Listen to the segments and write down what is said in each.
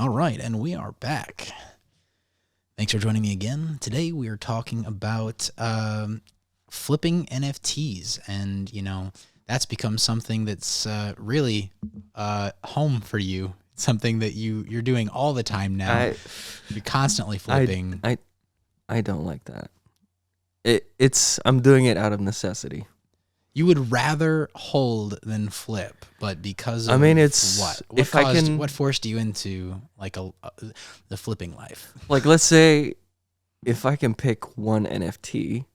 All right, and we are back. Thanks for joining me again. Today we are talking about flipping NFTs, and that's become something that's really home for you. It's something that you're doing all the time now. You're constantly flipping. I don't like that. I'm doing it out of necessity. You would rather hold than flip, but because of what forced you into like the flipping life? Like, let's say if I can pick one NFT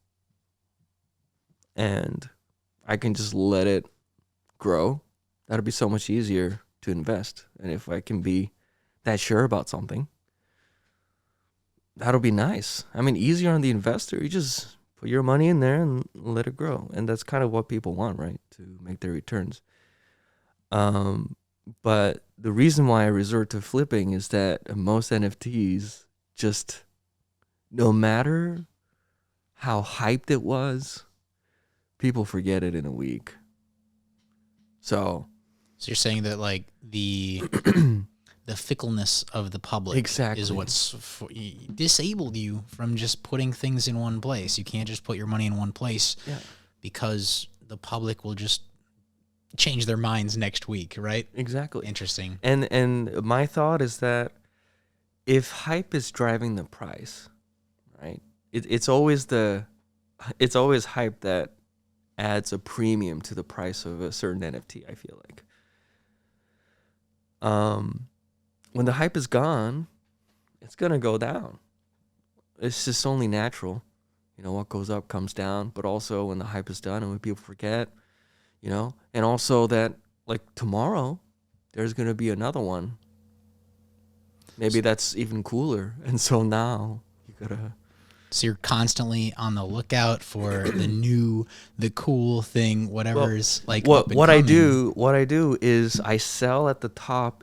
and I can just let it grow, that'll be so much easier to invest. And if I can be that sure about something, that'll be nice. I mean, easier on the investor. You just put your money in there and let it grow. And that's kind of what people want, right? To make their returns. But the reason why I resort to flipping is that most NFTs just, no matter how hyped it was, people forget it in a week. So you're saying that like the fickleness of the public is what's disabled you from just putting things in one place. You can't just put your money in one place because the public will just change their minds next week, right? Exactly. Interesting. And my thought is that if hype is driving the price, right? It's always hype that adds a premium to the price of a certain NFT, I feel like. When the hype is gone, it's going to go down. It's just only natural. What goes up comes down. But also when the hype is done and when people forget, and also that like tomorrow, there's going to be another one. Maybe that's even cooler. And so now you got to... So you're constantly on the lookout for the cool thing, whatever's what I do is I sell at the top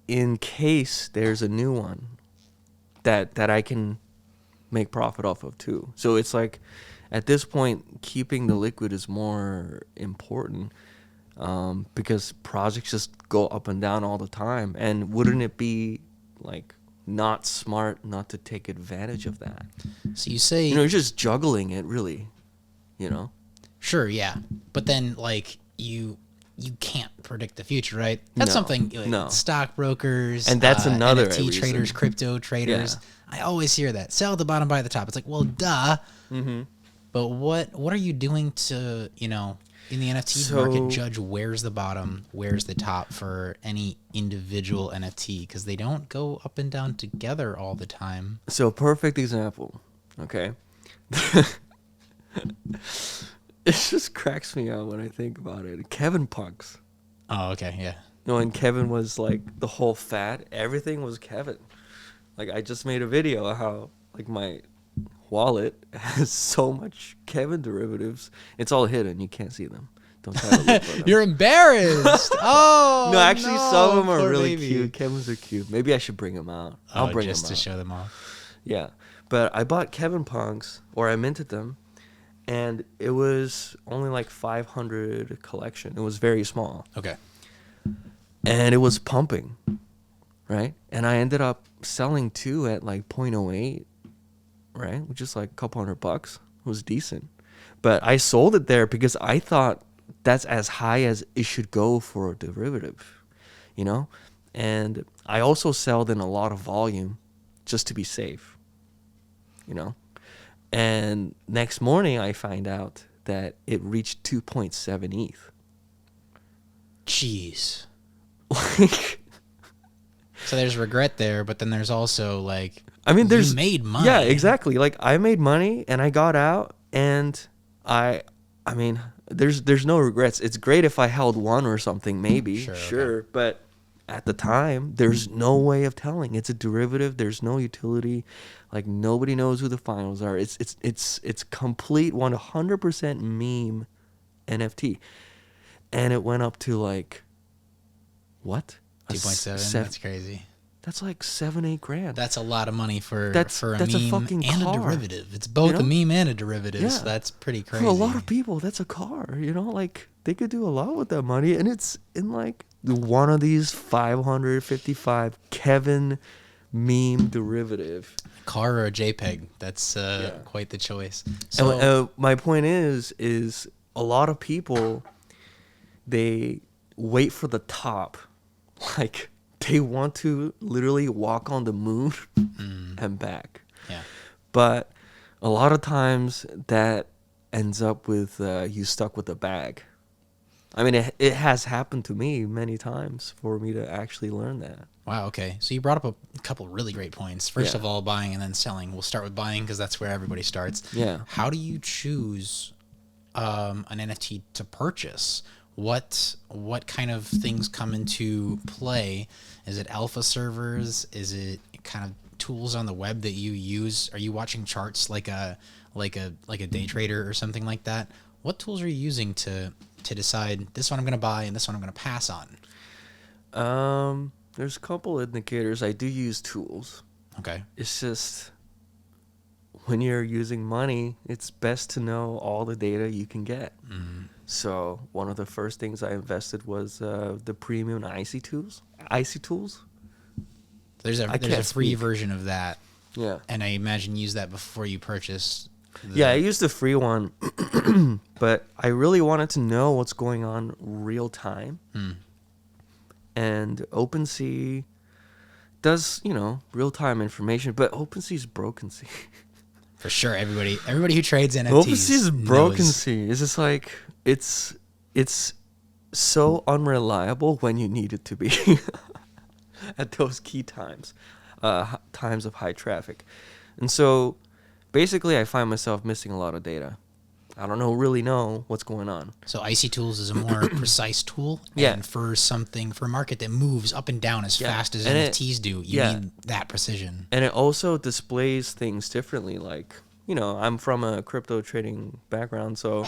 in case there's a new one that I can make profit off of too. So it's like at this point, keeping the liquid is more important because projects just go up and down all the time. And wouldn't it be like not smart not to take advantage of that? So you say... you're just juggling it, really, Sure, yeah. But then, like, you can't predict the future, right? That's something like stockbrokers, and that's another NFT reason. traders, crypto traders. Yeah. I always hear that. Sell at the bottom, buy at the top. It's like, well, duh. Mm-hmm. But what are you doing to, in the NFT market, judge where's the bottom, where's the top for any individual NFT? Because they don't go up and down together all the time. So, perfect example, okay? It just cracks me out when I think about it. Kevin Punks. Oh, okay, yeah. When Kevin was like the whole fad, everything was Kevin. Like I just made a video of how like my wallet has so much Kevin derivatives. It's all hidden. You can't see them. Don't try to look for them. You're embarrassed. Oh, no, actually, some of them are really baby. cute. Kevin's are cute. Maybe I should bring them out. I'll bring them out. Just to show them off. Yeah. But I bought Kevin Punks, or I minted them, and it was only like 500 collection. It was very small. Okay. And it was pumping, right? And I ended up selling two at like 0.08, right? Which is like a couple $100. It was decent. But I sold it there because I thought that's as high as it should go for a derivative, And I also sold in a lot of volume just to be safe. And next morning I find out that it reached 2.7 ETH. Jeez. So there's regret there, but then there's also like, you made money. Yeah, exactly. Like I made money and I got out and I mean, there's no regrets. It's great if I held one or something, maybe. Sure. Okay. But at the time, there's no way of telling. It's a derivative. There's no utility. Like nobody knows who the finals are. It's complete 100% meme NFT, and it went up to like what? 2.7. That's crazy. That's like $7-8 grand. That's a lot of money for a that's meme a fucking and car. A derivative. It's both a meme and a derivative. Yeah. So that's pretty crazy. For a lot of people, that's a car. Like they could do a lot with that money, and it's in like one of these 555 Kevin meme derivative. Car or a JPEG? That's quite the choice. So and, my point is a lot of people, they wait for the top, like they want to literally walk on the moon and back. Yeah. But a lot of times that ends up with you stuck with a bag. I mean, it has happened to me many times for me to actually learn that. Wow, okay. So you brought up a couple really great points. First of all, buying and then selling. We'll start with buying because that's where everybody starts. Yeah. How do you choose an NFT to purchase? What kind of things come into play? Is it alpha servers? Is it kind of tools on the web that you use? Are you watching charts like a day trader or something like that? What tools are you using to decide this one I'm going to buy and this one I'm going to pass on? There's a couple indicators. I do use tools. Okay. It's just when you're using money, it's best to know all the data you can get. So one of the first things I invested was the premium IC tools. There's a free version of that. Yeah. And I imagine you use that before you purchase. Yeah, I used the free one, but I really wanted to know what's going on real time. And OpenSea does, real time information, but OpenSea is broken sea. For sure, everybody who trades NFTs. OpenSea is broken sea. It's just like it's so unreliable when you need it to be at those key times, times of high traffic, and so basically I find myself missing a lot of data. I don't really know what's going on. So IC Tools is a more precise tool. Yeah. And for a market that moves up and down as fast as NFTs do, you need that precision. And it also displays things differently. Like, I'm from a crypto trading background, so,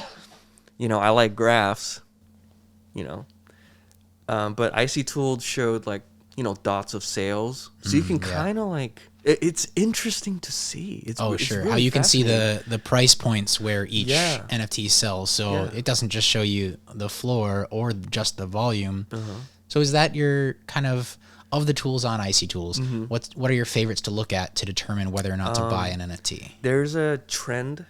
I like graphs, but IC Tools showed like, dots of sales. So you can kind of like, it's interesting to see. It's sure. really how you can see the price points where each NFT sells. So it doesn't just show you the floor or just the volume. So is that your kind of the tools on IC Tools? What are your favorites to look at to determine whether or not to buy an NFT? There's a trend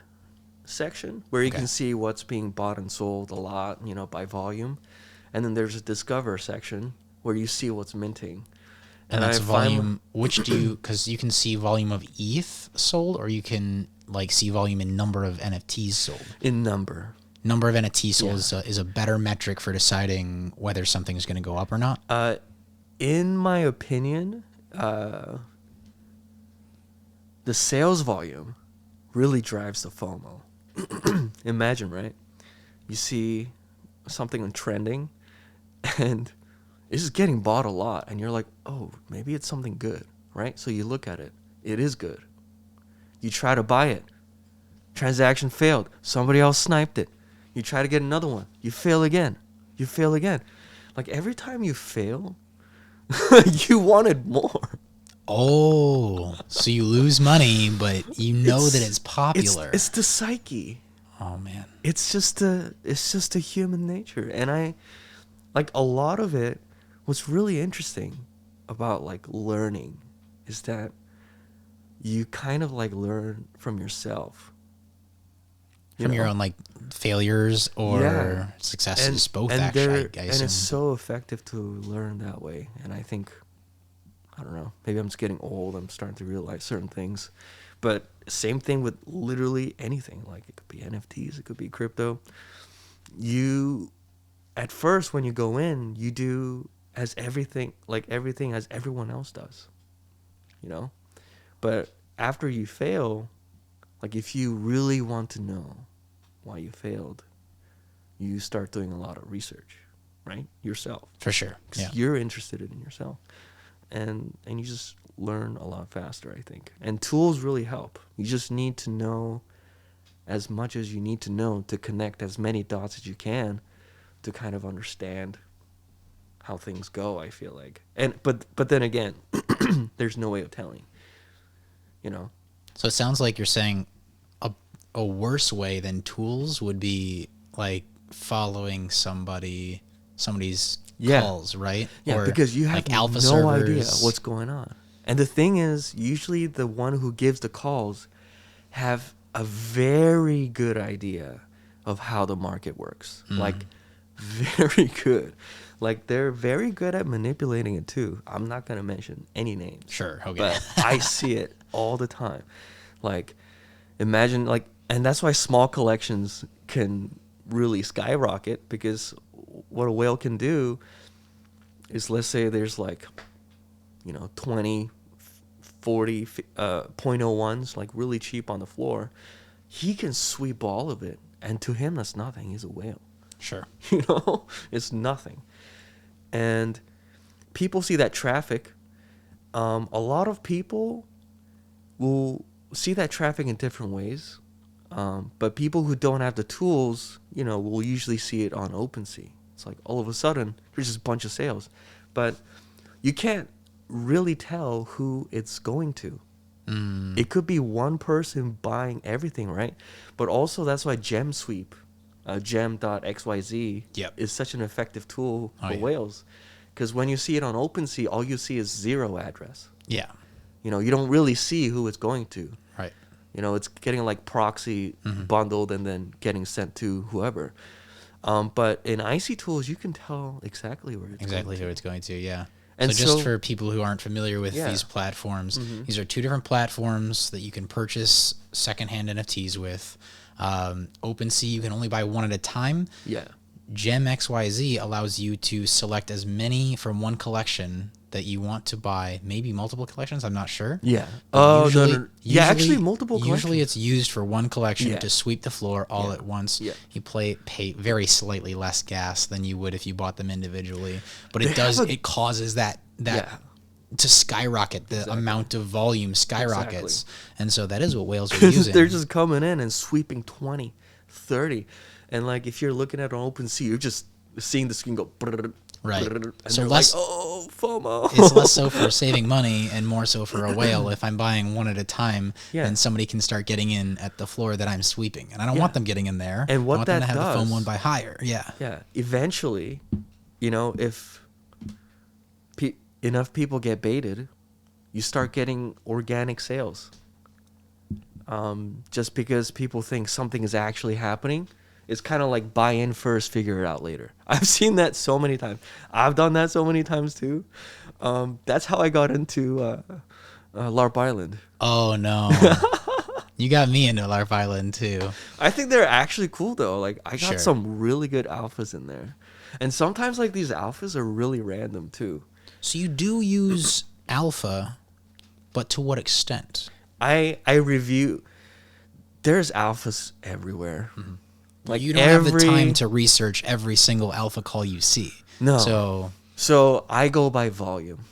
section where you can see what's being bought and sold a lot, by volume. And then there's a discover section where you see what's minting. And that's volume. Because you can see volume of ETH sold, or you can like see volume in number of NFTs sold. In number. Number of NFTs sold is a better metric for deciding whether something is going to go up or not. In my opinion, the sales volume really drives the FOMO. Imagine, right? You see something trending, and it's just getting bought a lot, and you're like, oh, maybe it's something good, right? So you look at it. It is good. You try to buy it. Transaction failed. Somebody else sniped it. You try to get another one. You fail again. You fail again. Like, every time you fail, you wanted more. Oh, so you lose money, but you know that it's popular. It's the psyche. Oh, man. It's just a human nature. And like, a lot of it, what's really interesting about like learning is that you kind of like learn from yourself. From your own like failures or successes, both actually. I and it's so effective to learn that way. And I think, I don't know, maybe I'm just getting old. I'm starting to realize certain things. But same thing with literally anything. Like, it could be NFTs, it could be crypto. At first, when you go in, you do everything as everyone else does, But after you fail, like, if you really want to know why you failed, you start doing a lot of research, right? Yourself. For sure. Because you're interested in yourself. And you just learn a lot faster, I think. And tools really help. You just need to know as much as you need to know to connect as many dots as you can to kind of understand how things go, I feel like. But then again, there's no way of telling, So it sounds like you're saying a worse way than tools would be like following somebody somebody's Yeah. calls, right? Yeah, or because you have like alpha no servers. idea what's going on. And the thing is, usually the one who gives the calls have a very good idea of how the market works. Like, very good. Like, they're very good at manipulating it too. I'm not going to mention any names. Sure, okay. But I see it all the time. Like, imagine, like, and that's why small collections can really skyrocket, because what a whale can do is, let's say there's like, 20, 40 0.01s, like really cheap on the floor. He can sweep all of it. And to him, that's nothing. He's a whale. Sure. It's nothing. And people see that traffic. A lot of people will see that traffic in different ways. But people who don't have the tools, will usually see it on OpenSea. It's like all of a sudden, there's just a bunch of sales. But you can't really tell who it's going to. It could be one person buying everything, right? But also that's why gem.xyz is such an effective tool for whales. Because when you see it on OpenSea, all you see is zero address. Yeah. You don't really see who it's going to. Right. It's getting like proxy bundled and then getting sent to whoever. But in IC tools, you can tell exactly where it's going to, yeah. And so just for people who aren't familiar with these platforms, these are two different platforms that you can purchase secondhand NFTs with. OpenSea, you can only buy one at a time. Yeah. Gem.xyz allows you to select as many from one collection that you want to buy, maybe multiple collections, I'm not sure. Yeah. No. Yeah, actually multiple collections. Usually it's used for one collection to sweep the floor all at once. Yeah. You pay very slightly less gas than you would if you bought them individually. But it causes that to skyrocket. The amount of volume skyrockets. Exactly. And so that is what whales are using. They're just coming in and sweeping 20, 30. And like if you're looking at an OpenSea, you're just seeing the screen go right. And so they're less, like, oh, FOMO. It's less so for saving money and more so for a whale. If I'm buying one at a time, then somebody can start getting in at the floor that I'm sweeping. And I don't want them getting in there. And what I want that them to have does, the foam one by higher. Yeah. Yeah. Eventually, if enough people get baited, you start getting organic sales. Just because people think something is actually happening. It's kind of like buy in first, figure it out later. I've seen that so many times. I've done that so many times too. That's how I got into LARP Island. Oh, no. You got me into LARP Island too. I think they're actually cool though. Like I got some really good alphas in there. And sometimes like these alphas are really random too. So you do use alpha, but to what extent? I review. There's alphas everywhere. Mm-hmm. Like you don't have the time to research every single alpha call you see. No. So I go by volume.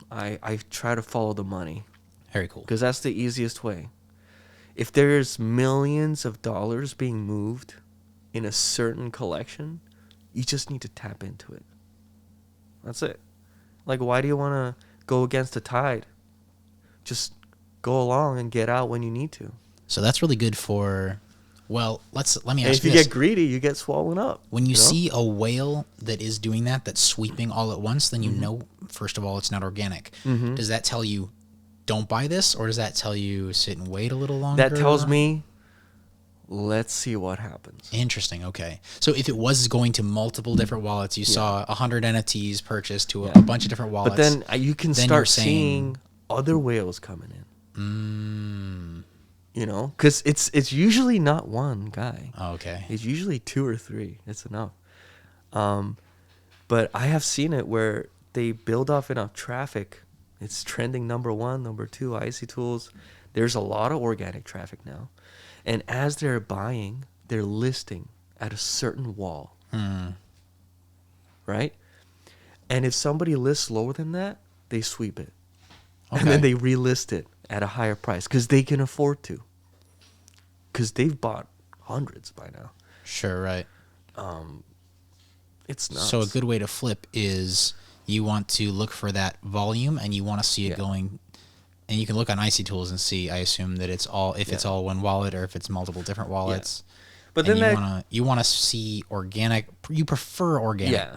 I try to follow the money. Very cool. Because that's the easiest way. If there's millions of dollars being moved in a certain collection, you just need to tap into it. That's it. Like, why do you want to go against the tide? Just go along and get out when you need to. So that's really good for... Well, let me ask you this. If you get greedy, you get swollen up. When you see a whale that is doing that's sweeping all at once, then you know, first of all, it's not organic. Mm-hmm. Does that tell you, don't buy this? Or does that tell you, sit and wait a little longer? That tells me, let's see what happens. Interesting, okay. So if it was going to multiple different wallets, you saw 100 NFTs purchased to a bunch of different wallets. But then you can start seeing other whales coming in. Because it's usually not one guy. Oh, okay. It's usually 2 or 3. It's enough. But I have seen it where they build off enough traffic. It's trending number 1, number 2, IC tools. There's a lot of organic traffic now. And as they're buying, they're listing at a certain wall. Right? And if somebody lists lower than that, they sweep it. Okay. And then they relist it at a higher price because they can afford to. Because they've bought hundreds by now. Sure, right. It's nuts. So a good way to flip is you want to look for that volume and you want to see it going. And you can look on IC tools and see, I assume, that it's all, if it's all one wallet or if it's multiple different wallets. But and then you want to see organic. You prefer organic. Yeah.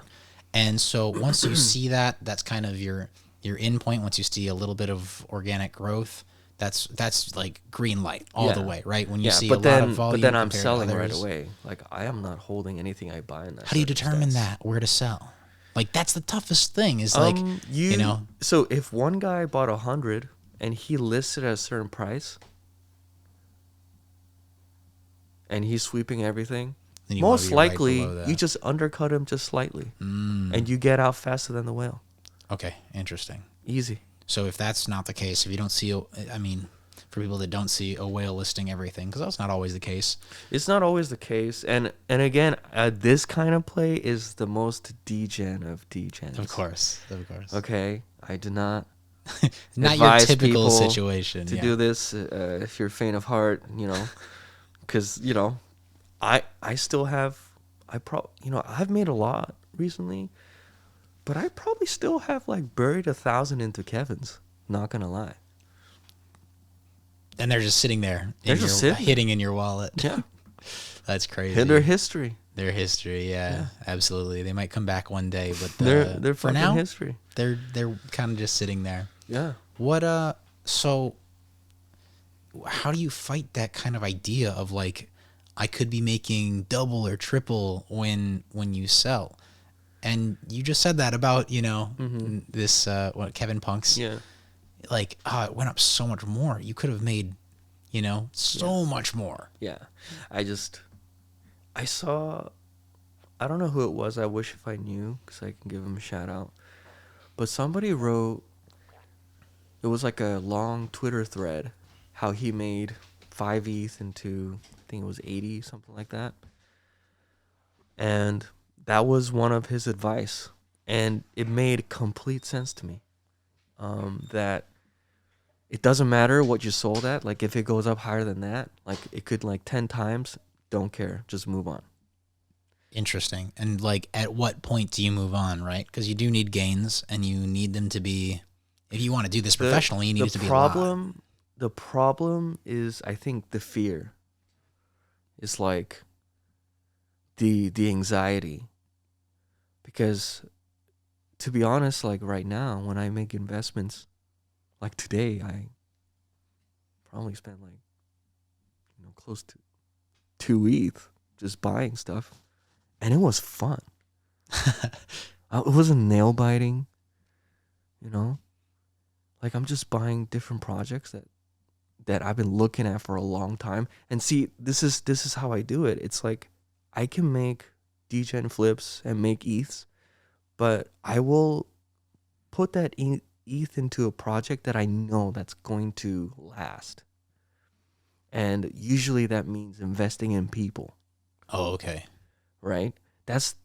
And so once you see that, that's kind of your end point. Once you see a little bit of organic growth, that's like green light all the way, right? When you see a lot of volume, but then I'm compared to selling right others. away. Like I am not holding anything I buy in that. How do you determine that where to sell? Like that's the toughest thing. Is like you know. So if one guy bought 100 and he listed at a certain price, and he's sweeping everything, most likely you just undercut him just slightly, and you get out faster than the whale. Okay, interesting. Easy. So if that's not the case, if you don't see, I mean, for people that don't see a whale listing everything, because that's not always the case. It's not always the case, and again, this kind of play is the most degen of degens. Of course. Okay, I do not. Not your typical situation to do this. If you're faint of heart, because I still have, I've made a lot recently. But I probably still have like buried 1,000 into Kevin's. Not gonna lie. And they're just sitting there. They're just hitting in your wallet. Yeah. That's crazy. In their history. Their history, yeah, absolutely. They might come back one day, but they're for fucking now, history. They're kind of just sitting there. Yeah. What so how do you fight that kind of idea of like I could be making double or triple when you sell? And you just said that about, this, Kevin Punk's. Yeah. Like, it went up so much more. You could have made, so much more. Yeah. I saw, I don't know who it was. I wish if I knew, because I can give him a shout out. But somebody wrote, it was like a long Twitter thread, how he made 5 ETH into, I think it was 80, something like that. And that was one of his advice, and it made complete sense to me. That it doesn't matter what you sold at. Like if it goes up higher than that, like it could like 10 times. Don't care, just move on. Interesting. And like, at what point do you move on, right? Because you do need gains, and you need them to be. If you want to do this professionally, you need it to be a lot. The problem is, I think, the fear. It's like the anxiety. Because, to be honest, like right now, when I make investments, like today, I probably spent like, close to 2 ETH just buying stuff, and it was fun. It wasn't nail biting, Like I'm just buying different projects that I've been looking at for a long time, and see, this is how I do it. It's like I can make degen flips and make ETHs, but I will put that ETH into a project that I know that's going to last. And usually that means investing in people. Oh, okay. Right? That's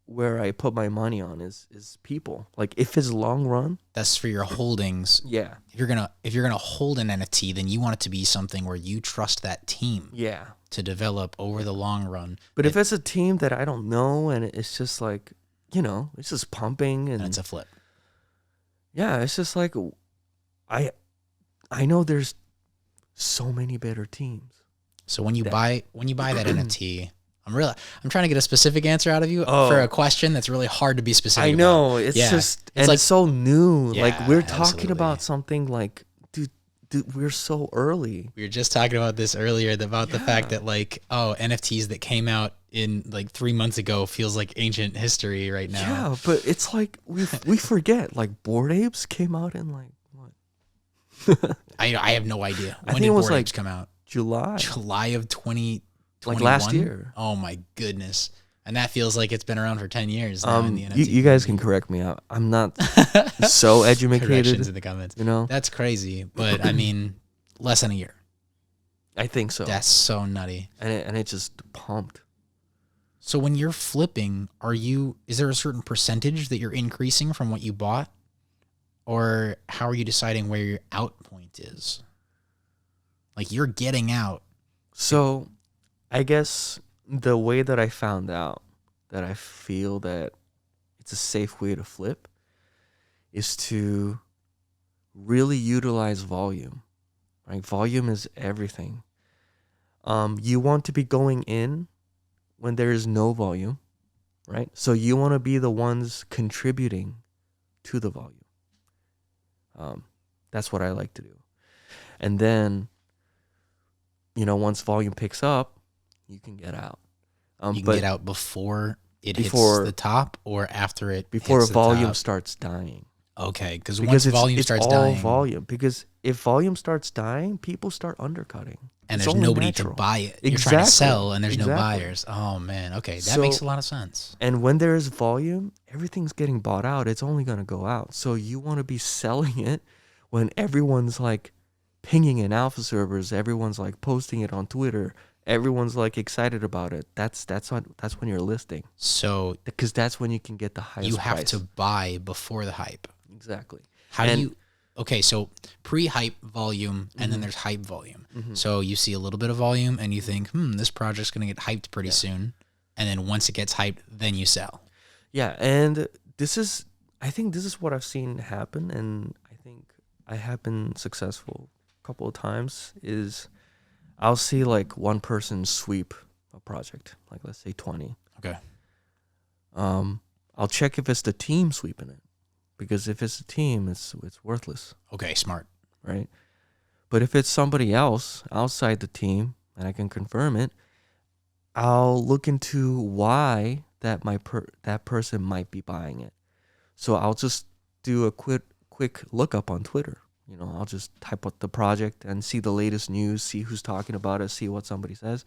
where I put my money on is people. Like if it's long run, that's for your holdings. Yeah. If you're gonna hold an NFT, then you want it to be something where you trust that team. Yeah. To develop over the long run. But if it's a team that I don't know, and it's just like, it's just pumping, and it's a flip. Yeah, it's just like I know there's so many better teams. So when you buy that NFT, I'm trying to get a specific answer out of you for a question that's really hard to be specific. I know. It's just it's like, so new. Yeah, like we're talking about something like, dude, we're so early. We were just talking about this earlier about the fact that like, NFTs that came out in like 3 months ago feels like ancient history right now. Yeah, but it's like we forget, like Bored Apes came out in like what? I have no idea. When did Bored Apes come out? July of 2021. Like last year. Oh my goodness. And that feels like it's been around for 10 years now in the NFT. You guys can correct me. I'm not so educated. Corrections in the comments. That's crazy, but I mean, less than a year. I think so. That's so nutty. And it just pumped. So when you're flipping, is there a certain percentage that you're increasing from what you bought? Or how are you deciding where your out point is? Like you're getting out. So I guess the way that I found out that I feel that it's a safe way to flip is to really utilize volume. Right? Volume is everything. You want to be going in when there is no volume, right? So you want to be the ones contributing to the volume. That's what I like to do. And then, once volume picks up, you can get out. You can get out before it hits the top or after it before hits the volume top? starts dying. Okay, because once volume starts dying, it's all volume. Because if volume starts dying, people start undercutting, and there's nobody to buy it. You're trying to sell, and there's no buyers. Oh man, okay, that makes a lot of sense. And when there is volume, everything's getting bought out. It's only going to go out. So you want to be selling it when everyone's like pinging in alpha servers, everyone's like posting it on Twitter, everyone's like excited about it. That's when you're listing. So because that's when you can get the highest you have price. to buy before the hype. Exactly. Okay, so pre-hype volume, and then there's hype volume. So you see a little bit of volume, and you think, this project's going to get hyped pretty soon. And then once it gets hyped, then you sell. Yeah, and I think this is what I've seen happen, and I think I have been successful a couple of times, is I'll see like one person sweep a project, like let's say 20. Okay. I'll check if it's the team sweeping it. Because if it's a team, it's worthless. Okay, smart. Right? But if it's somebody else outside the team, and I can confirm it, I'll look into why that person might be buying it. So I'll just do a quick lookup on Twitter. I'll just type out the project and see the latest news, see who's talking about it, see what somebody says.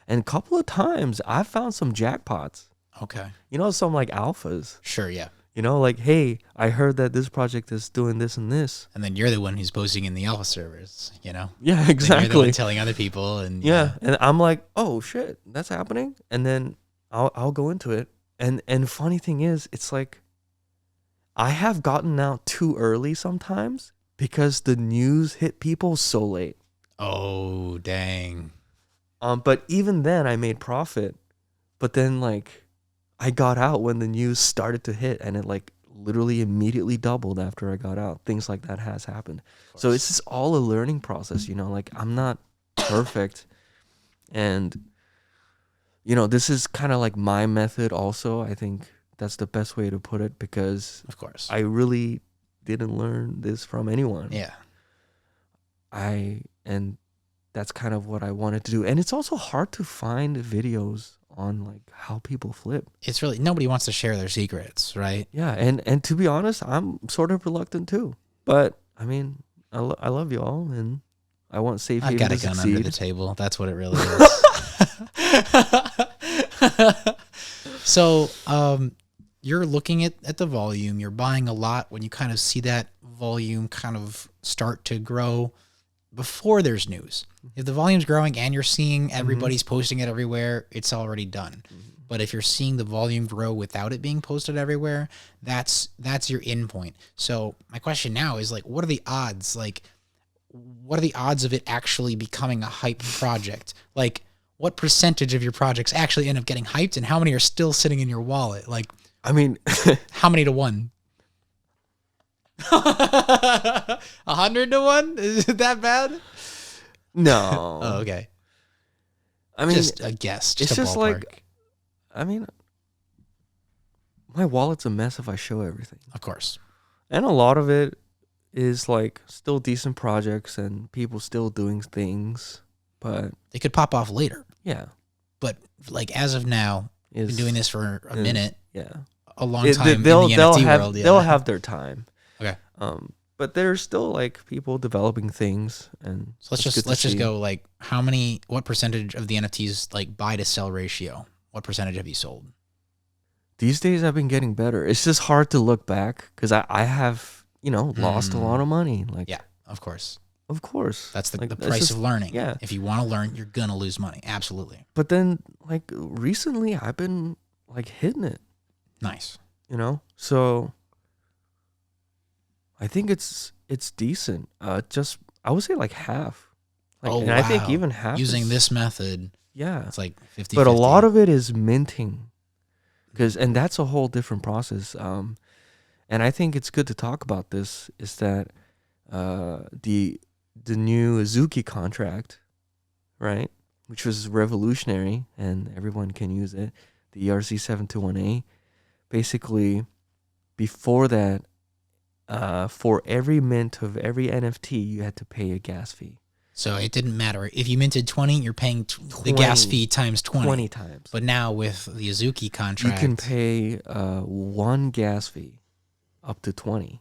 And a couple of times, I've found some jackpots. Okay. Some like alphas. Sure, yeah. Like, hey, I heard that this project is doing this and this. And then you're the one who's posting in the alpha servers, Yeah, exactly. exactly. You're the one telling other people. And and I'm like, oh, shit, that's happening. And then I'll go into it. And funny thing is, it's like I have gotten out too early sometimes because the news hit people so late. Oh, dang. But even then, I made profit. But then, like, I got out when the news started to hit, and it like literally immediately doubled after I got out. Things like that has happened. So it's just all a learning process, like I'm not perfect. And, this is kind of like my method also. I think that's the best way to put it because of course I really didn't learn this from anyone. Yeah. And that's kind of what I wanted to do. And it's also hard to find videos on like how people flip. It's really, nobody wants to share their secrets, right? Yeah, and to be honest, I'm sort of reluctant too. But I mean, I love y'all, and I want Safe Haven to succeed. I've got a gun under the table. That's what it really is. So, you're looking at the volume. You're buying a lot when you kind of see that volume kind of start to grow before there's news. If the volume's growing and you're seeing everybody's posting it everywhere, it's already done. But if you're seeing the volume grow without it being posted everywhere, that's your in point. So my question now is like, what are the odds? Like, what are the odds of it actually becoming a hype project? Like, what percentage of your projects actually end up getting hyped, and how many are still sitting in your wallet? Like, I mean, how many to 1? 100 to 1? Is it that bad? No. Oh, okay. I mean, just a guess. Just it's a just ballpark. like, I mean, my wallet's a mess if I show everything. Of course. And a lot of it is like still decent projects and people still doing things, but they could pop off later. Yeah. But like as of now, been doing this for a minute. Yeah. A long time in the NFT world. Yeah. They'll have their time. Okay. But there's still like people developing things, and so let's just go like what percentage of the NFTs like buy to sell ratio? What percentage have you sold? These days I've been getting better. It's just hard to look back because I have lost a lot of money. Like yeah, of course. That's the price of learning. Yeah. If you want to learn, you're gonna lose money. Absolutely. But then like recently I've been like hitting it. Nice. So I think it's decent. Just I would say like half. And I think even half using this method. Yeah, it's like 50. But a lot of it is minting, and that's a whole different process. And I think it's good to talk about this. Is that the new Azuki contract, right? Which was revolutionary, and everyone can use it. the ERC-721A, basically before that, for every mint of every NFT, you had to pay a gas fee. So it didn't matter. If you minted 20, you're paying the gas fee times 20. 20 times. But now with the Azuki contract, you can pay one gas fee up to 20.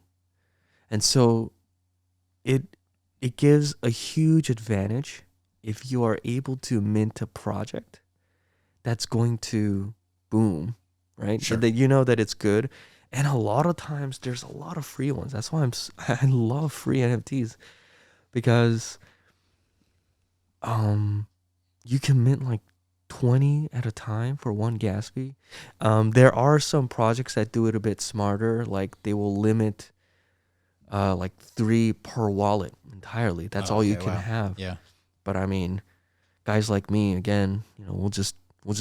And so it gives a huge advantage if you are able to mint a project that's going to boom, right? Sure. That you know that it's good. And a lot of times there's a lot of free ones. That's why I love free NFTs, because you can mint like 20 at a time for one gas fee. There are some projects that do it a bit smarter, like they will limit like 3 per wallet entirely. That's all you can have. Yeah. But I mean, guys like me, again, you know, we'll just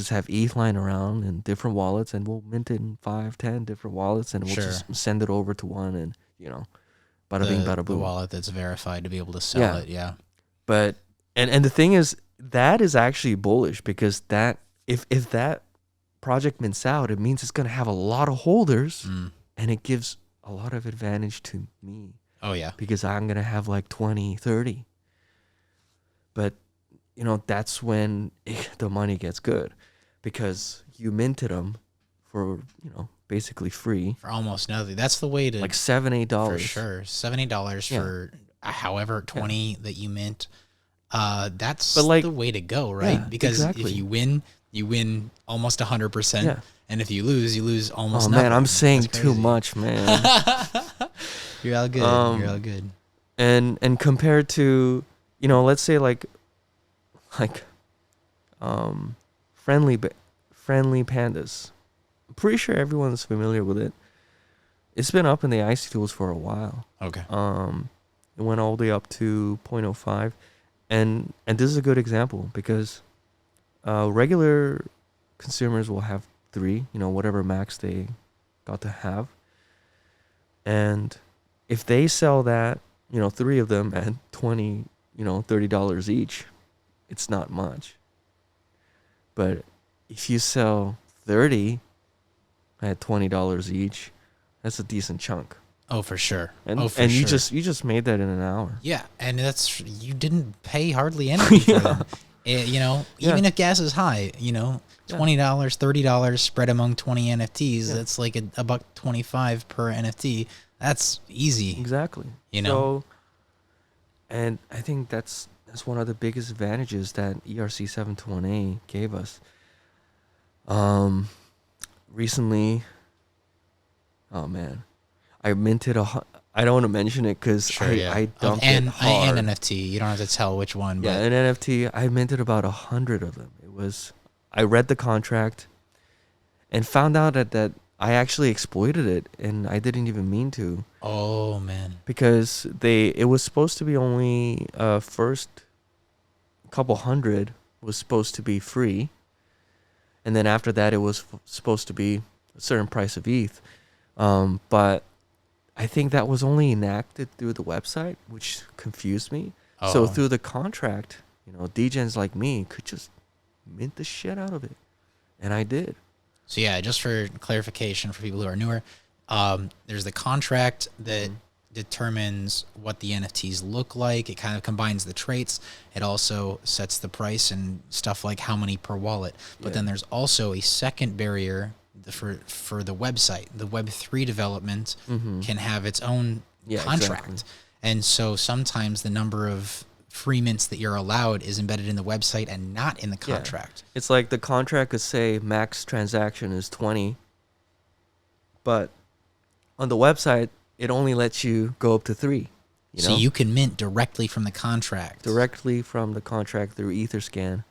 have ETH lying around in different wallets, and we'll mint it in 5, 10 different wallets, and we'll just send it over to one, and you know, bada bing, bada boom. The wallet that's verified to be able to sell it. Yeah. But and the thing is, that is actually bullish, because that if that project mints out, it means it's gonna have a lot of holders, and it gives a lot of advantage to me. Oh yeah. Because I'm gonna have like 20, 30. But you know, that's when the money gets good, because you minted them for, you know, basically free. For almost nothing. That's the way to... Like $7, $8. For sure. $7 for however 20 that you mint. That's the way to go, right? Yeah, because if you win almost 100%. Yeah. And if you lose almost nothing. Oh, man, I'm saying too much, man. You're all good. You're all good. And compared to, you know, let's say like friendly pandas. I'm pretty sure everyone's familiar with it. It's been up in the IC tools for a while. Okay. It went all the way up to 0.05, and this is a good example, because regular consumers will have 3, you know, whatever max they got to have, and if they sell that, you know, 3 of them at $20, you know, $30 each, it's not much. But if you sell 30 at $20 each, that's a decent chunk. Oh, for sure. And you just made that in an hour. Yeah, and you didn't pay hardly anything for them. You know, even if gas is high, you know, $20, $30 spread among 20 NFTs, that's like $1.25 per NFT. That's easy. Exactly. You know. So, and I think that's one of the biggest advantages that ERC-721A gave us. Recently, oh man, I minted I don't want to mention it because I dumped it hard. And NFT. You don't have to tell which one. Yeah, an NFT. I minted about 100 of them. I read the contract and found out that I actually exploited it, and I didn't even mean to. Oh man. Because it was supposed to be only first couple hundred was supposed to be free, and then after that it was supposed to be a certain price of ETH. But I think that was only enacted through the website, which confused me. Oh. So through the contract, you know, degens like me could just mint the shit out of it, and I did. So yeah, just for clarification for people who are newer, there's the contract that determines what the NFTs look like. It kind of combines the traits. It also sets the price and stuff like how many per wallet. But then there's also a second barrier for the website. The Web3 development can have its own contract. Exactly. And so sometimes the number of free mints that you're allowed is embedded in the website and not in the contract. Yeah. It's like the contract could say max transaction is 20, but on the website, it only lets you go up to 3. So you can mint directly from the contract. Directly from the contract through Etherscan.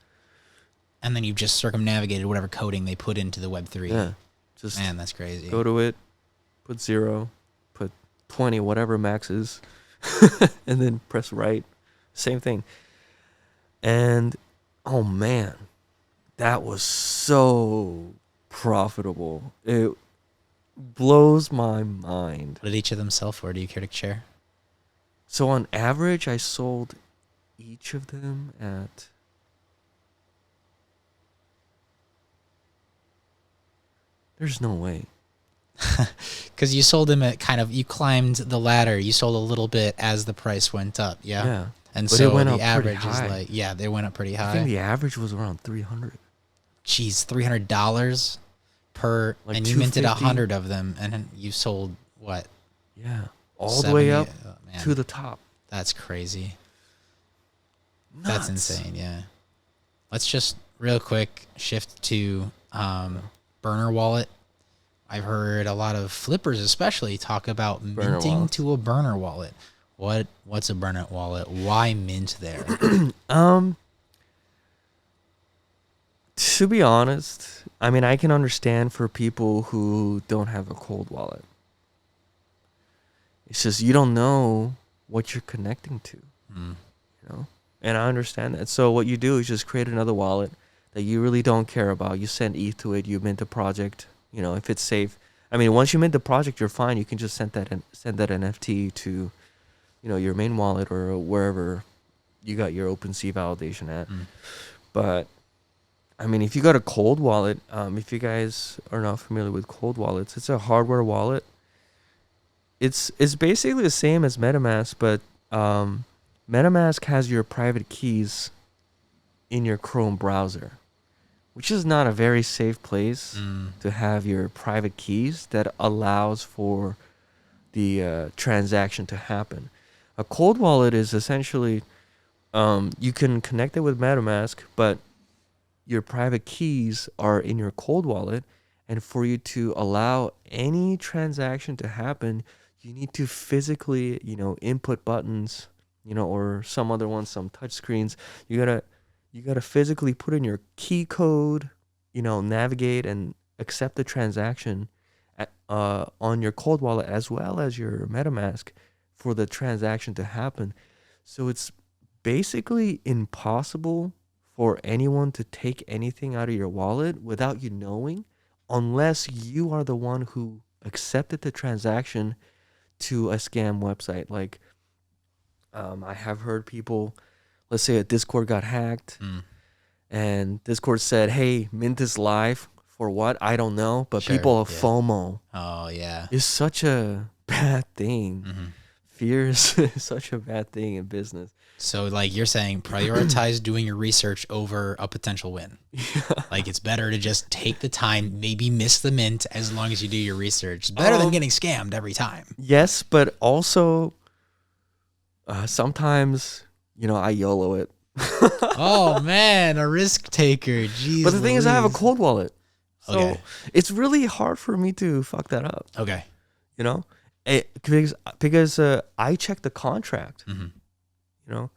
And then you've just circumnavigated whatever coding they put into the Web3. Yeah. Man, that's crazy. Go to it, put 0, put 20, whatever max is, and then press right. Same thing. And, oh man, that was so profitable. It blows my mind. What did each of them sell for? Do you care to share? So on average, I sold each of them at There's no way. Because you sold them you climbed the ladder. You sold a little bit as the price went up. Yeah. Yeah. And but so it went the up average pretty is high. like, yeah, they went up pretty high. I think the average was around 300. Jeez, $300 per, Like and you minted 250. 100 of them, and then you sold what? Yeah. All 70? the way up Man, to the top. That's crazy. Nuts. That's insane, yeah. Let's just real quick shift to burner wallet. I've heard a lot of flippers especially talk about minting to a burner wallet. What's a burner wallet? Why mint there? To be honest, I mean, I can understand for people who don't have a cold wallet. It's just you don't know what you're connecting to, you know? And I understand that. So what you do is just create another wallet that you really don't care about. You send ETH to it, you mint a project, you know, if it's safe. I mean, once you mint the project, you're fine. You can just send that NFT to, you know, your main wallet or wherever you got your OpenSea validation at. But I mean, if you got a cold wallet, if you guys are not familiar with cold wallets, it's a hardware wallet. It's basically the same as MetaMask, but MetaMask has your private keys in your Chrome browser, which is not a very safe place to have your private keys that allows for the transaction to happen. A cold wallet is essentially you can connect it with MetaMask, but your private keys are in your cold wallet, and for you to allow any transaction to happen, you need to physically, you know, input buttons, you know, or some other ones, some touch screens. You gotta physically put in your key code, you know, navigate and accept the transaction on your cold wallet as well as your MetaMask for the transaction to happen. So it's basically impossible for anyone to take anything out of your wallet without you knowing, unless you are the one who accepted the transaction to a scam website. Like, I have heard people, let's say a Discord got hacked and Discord said, hey, mint is live for what? I don't know. But people have FOMO. Oh, yeah. It's such a bad thing. Fear is such a bad thing in business. So, like you're saying, prioritize doing your research over a potential win. Yeah. Like, it's better to just take the time, maybe miss the mint as long as you do your research. It's better than getting scammed every time. Yes, but also sometimes, you know, I YOLO it. Oh, man, a risk taker. Jeez. But the thing is, I have a cold wallet. So it's really hard for me to fuck that up. Okay. You know? Because I check the contract. You know,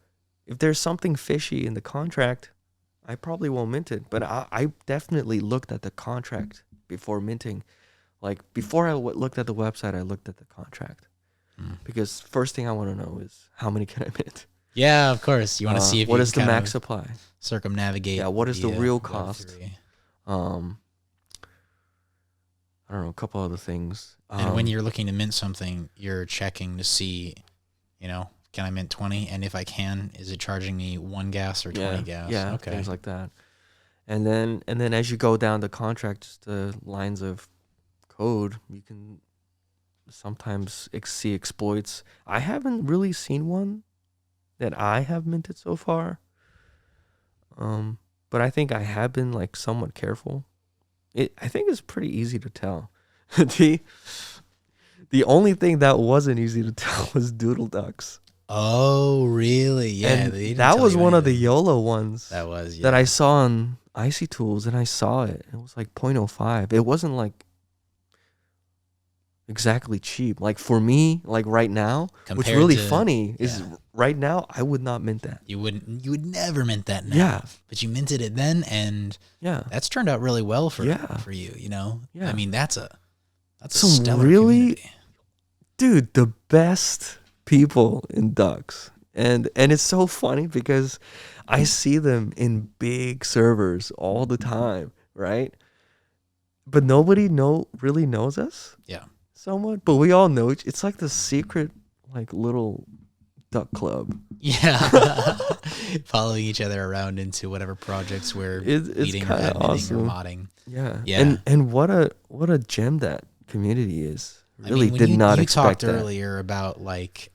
if there's something fishy in the contract, I probably won't mint it. But I definitely looked at the contract before minting. Like, before I looked at the website, I looked at the contract. Because first thing I want to know is, how many can I mint? Yeah, of course. You want to see if what is the max supply? Circumnavigate. Yeah, what is the real cost? I don't know, a couple other things. And when you're looking to mint something, you're checking to see, you know, can I mint 20? And if I can, is it charging me 1 gas or 20 gas? Yeah, okay. Things like that. And then as you go down the contract, just the lines of code, you can sometimes see exploits. I haven't really seen one that I have minted so far. But I think I have been like somewhat careful. I think it's pretty easy to tell. The only thing that wasn't easy to tell was DoodlDuckz. Oh, really? Yeah. And that was one of the YOLO ones. That was, that I saw on Icy Tools, and I saw it. It was like 0.05. It wasn't like exactly cheap. Like, for me, like right now, what's really funny is right now I would not mint that. You would never mint that now. Yeah. But you minted it then, and that's turned out really well for you, you know? Yeah. I mean, that's a stellar community. Dude, the best people in Ducks. And it's so funny because I see them in big servers all the time, right? But nobody really knows us. Yeah. Somewhat, but we all know it's like the secret, like, little duck club. Yeah. Following each other around into whatever projects we're It's leading or kind of admitting awesome. or modding. Yeah. Yeah. And what a gem that community is. Really when did not you expect talked that. earlier about like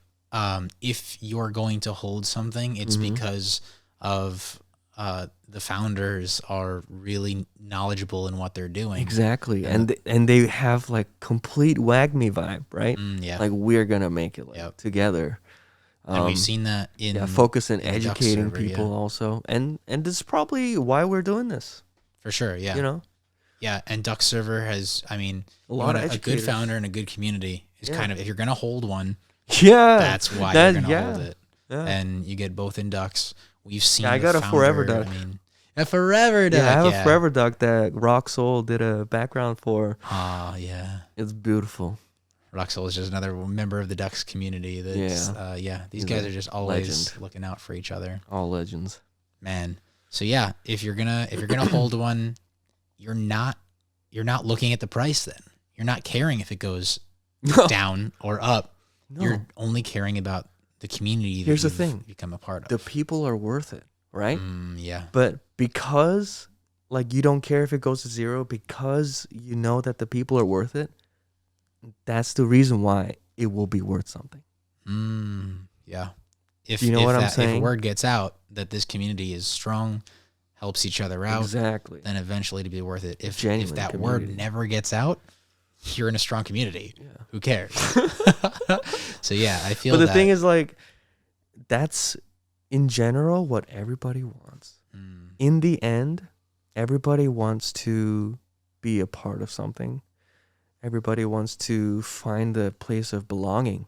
if you're going to hold something, it's because of the founders are really knowledgeable in what they're doing. Exactly. And they have like complete WAGMI vibe, right? Yeah. Like we're gonna make it like together. And we've seen that in focus in the Duck educating server, people also. And this is probably why we're doing this. For sure, yeah. You know? Yeah, and Duck server has, I mean, a good founder and a good community is kind of, if you're going to hold one, that's why you're going to hold it. Yeah. And you get both in Ducks. We've seen I got a forever duck. I mean, a forever duck. Yeah, I have a forever duck that Roxol did a background for. Oh, yeah. It's beautiful. Roxol is just another member of the Ducks community. That's, these guys are just always looking out for each other. All legends. Man. So yeah, if you're gonna hold one, you're not looking at the price then. You're not caring if it goes down or up. No. You're only caring about the community that Here's the thing. Become a part of. The people are worth it, right? Yeah. But because like you don't care if it goes to zero, because you know that the people are worth it, that's the reason why it will be worth something. Yeah. If you know what I'm saying? If word gets out that this community is strong, helps each other out, exactly, then eventually to be worth it. If that word never gets out, you're in a strong community. Yeah. Who cares? So yeah, I feel. But the thing is, like, that's in general what everybody wants. In the end, everybody wants to be a part of something. Everybody wants to find a place of belonging,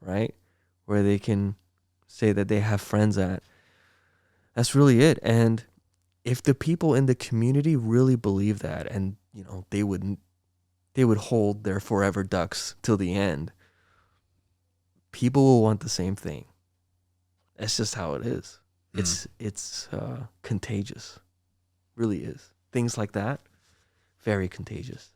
right? Where they can say that they have friends at. That's really it. And if the people in the community really believe that, and you know, they would hold their forever ducks till the end, people will want the same thing. That's just how it is. It's contagious. Really is. Things like that, very contagious.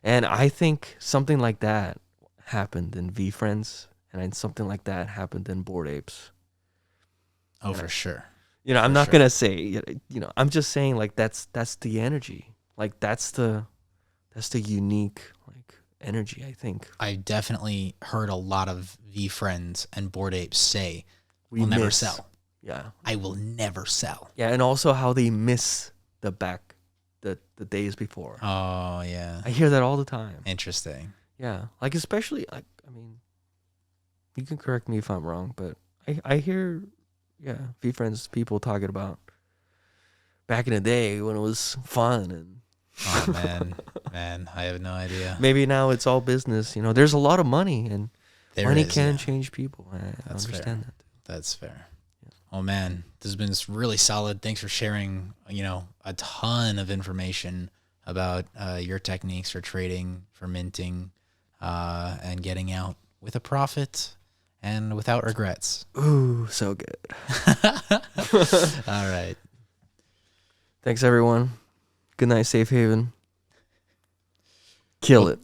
And I think something like that happened in VFriends, and something like that happened in Bored Apes. Oh, for sure. You know, I'm not gonna say, you know, I'm just saying like that's the energy. Like that's the unique like energy, I think. I definitely heard a lot of VFriends and Bored Apes say, "We'll never sell." Yeah. I will never sell. Yeah, and also how they miss the days before. Oh yeah. I hear that all the time. Interesting. Yeah. Like especially like, I mean, you can correct me if I'm wrong, but I hear VFriends people talking about back in the day when it was fun and oh man, I have no idea. Maybe now it's all business. You know, there's a lot of money, and money can change people. I understand that. That's fair. Yeah. Oh man, this has been really solid. Thanks for sharing, you know, a ton of information about your techniques for trading, for minting, and getting out with a profit and without regrets. Ooh, so good. All right. Thanks, everyone. Good night, Safe Haven. Kill it.